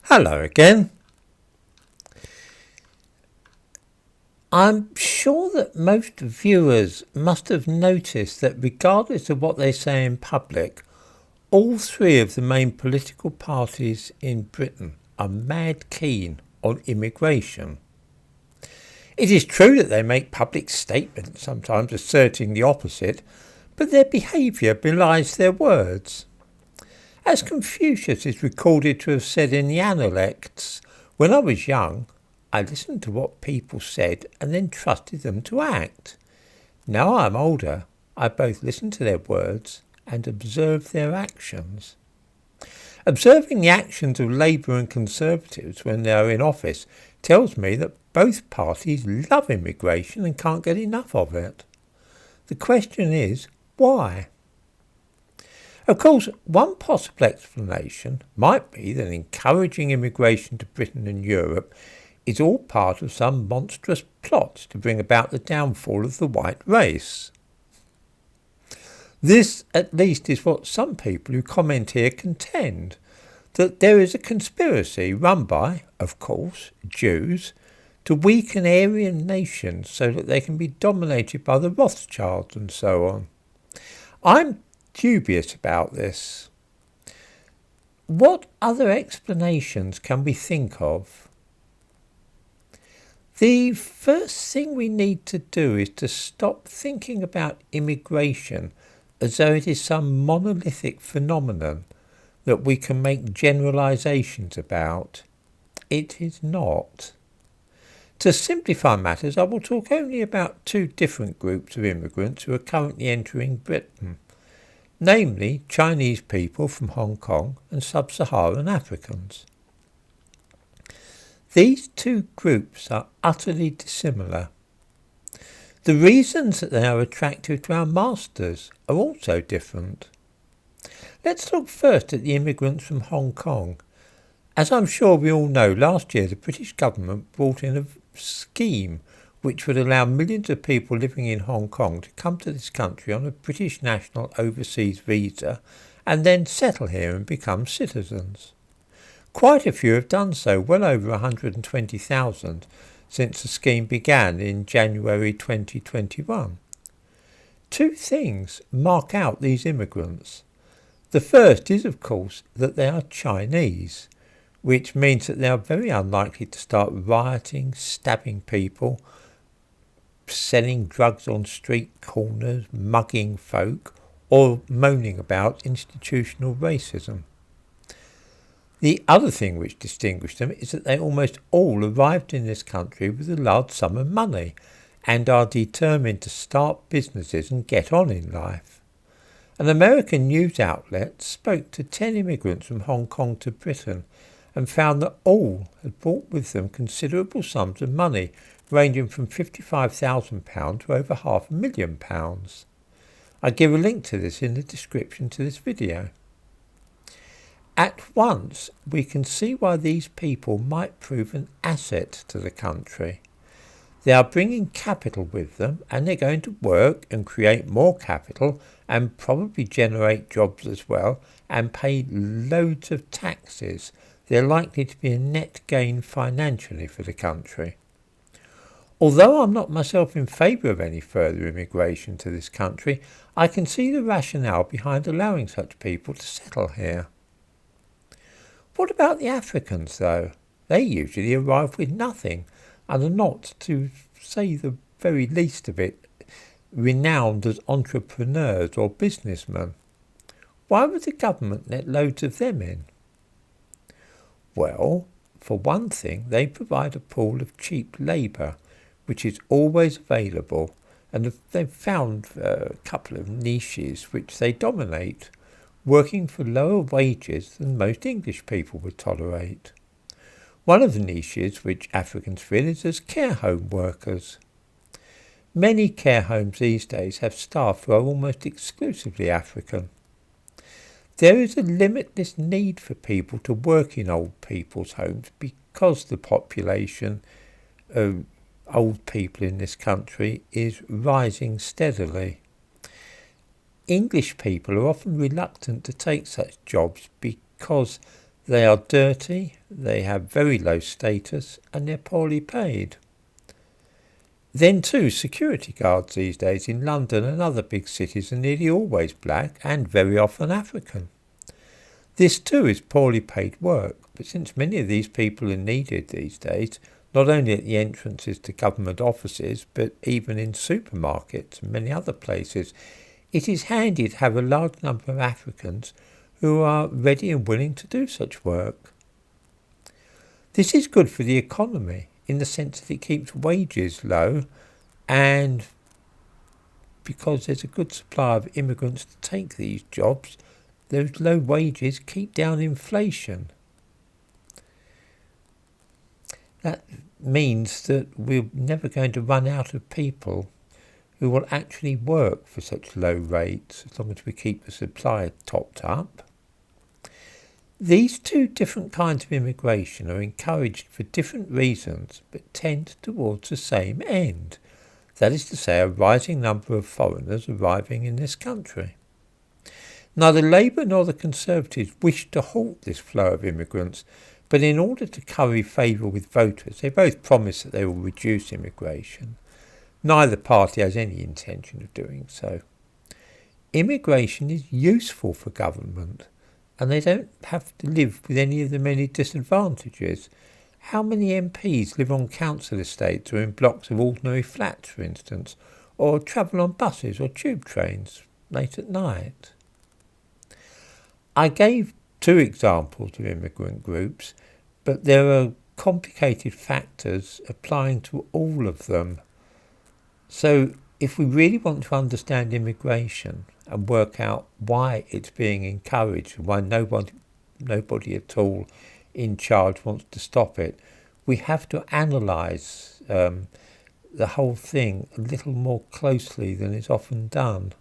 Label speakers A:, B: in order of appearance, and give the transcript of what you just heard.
A: Hello again. I'm sure that most viewers must have noticed that regardless of what they say in public, all three of the main political parties in Britain are mad keen on immigration. It is true that they make public statements, sometimes asserting the opposite, but their behaviour belies their words. As Confucius is recorded to have said in the Analects, "When I was young, I listened to what people said and then trusted them to act. Now I am older, I both listen to their words and observe their actions." Observing the actions of Labour and Conservatives when they are in office tells me that both parties love immigration and can't get enough of it. The question is, why? Of course, one possible explanation might be that encouraging immigration to Britain and Europe is all part of some monstrous plot to bring about the downfall of the white race. This, at least, is what some people who comment here contend, that there is a conspiracy run by, of course, Jews, to weaken Aryan nations so that they can be dominated by the Rothschilds and so on. I'm dubious about this. What other explanations can we think of? The first thing we need to do is to stop thinking about immigration as though it is some monolithic phenomenon that we can make generalisations about. It is not. To simplify matters, I will talk only about two different groups of immigrants who are currently entering Britain, namely Chinese people from Hong Kong and sub-Saharan Africans. These two groups are utterly dissimilar. The reasons that they are attractive to our masters are also different. Let's look first at the immigrants from Hong Kong. As I'm sure we all know, last year the British government brought in a scheme which would allow millions of people living in Hong Kong to come to this country on a British national overseas visa and then settle here and become citizens. Quite a few have done so, well over 120,000 since the scheme began in January 2021. Two things mark out these immigrants. The first is, of course, that they are Chinese, which means that they are very unlikely to start rioting, stabbing people, selling drugs on street corners, mugging folk, or moaning about institutional racism. The other thing which distinguished them is that they almost all arrived in this country with a large sum of money and are determined to start businesses and get on in life. An American news outlet spoke to 10 immigrants from Hong Kong to Britain and found that all had brought with them considerable sums of money, ranging from £55,000 to over £500,000. I give a link to this in the description to this video. At once, we can see why these people might prove an asset to the country. They are bringing capital with them, and they're going to work and create more capital and probably generate jobs as well and pay loads of taxes. They're likely to be a net gain financially for the country. Although I'm not myself in favour of any further immigration to this country, I can see the rationale behind allowing such people to settle here. What about the Africans, though? They usually arrive with nothing and are not, to say the very least of it, renowned as entrepreneurs or businessmen. Why would the government let loads of them in? Well, for one thing, they provide a pool of cheap labour, which is always available, and they've found a couple of niches which they dominate, working for lower wages than most English people would tolerate. One of the niches which Africans fill is as care home workers. Many care homes these days have staff who are almost exclusively African. There is a limitless need for people to work in old people's homes because the population of old people in this country is rising steadily. English people are often reluctant to take such jobs because They are dirty, they have very low status, and they're poorly paid. Then too, security guards these days in London and other big cities are nearly always black and very often African. This too is poorly paid work, but since many of these people are needed these days, not only at the entrances to government offices, but even in supermarkets and many other places, it is handy to have a large number of Africans who are ready and willing to do such work. This is good for the economy in the sense that it keeps wages low, and because there's a good supply of immigrants to take these jobs, those low wages keep down inflation. That means that we're never going to run out of people who will actually work for such low rates as long as we keep the supply topped up. These two different kinds of immigration are encouraged for different reasons but tend towards the same end. That is to say, a rising number of foreigners arriving in this country. Neither Labour nor the Conservatives wish to halt this flow of immigrants, but in order to curry favour with voters, they both promise that they will reduce immigration. Neither party has any intention of doing so. Immigration is useful for government, and they don't have to live with any of the many disadvantages. How many MPs live on council estates or in blocks of ordinary flats, for instance, or travel on buses or tube trains late at night? I gave two examples of immigrant groups, but there are complicated factors applying to all of them. So if we really want to understand immigration and work out why it's being encouraged, why nobody at all in charge wants to stop it, we have to analyse the whole thing a little more closely than is often done.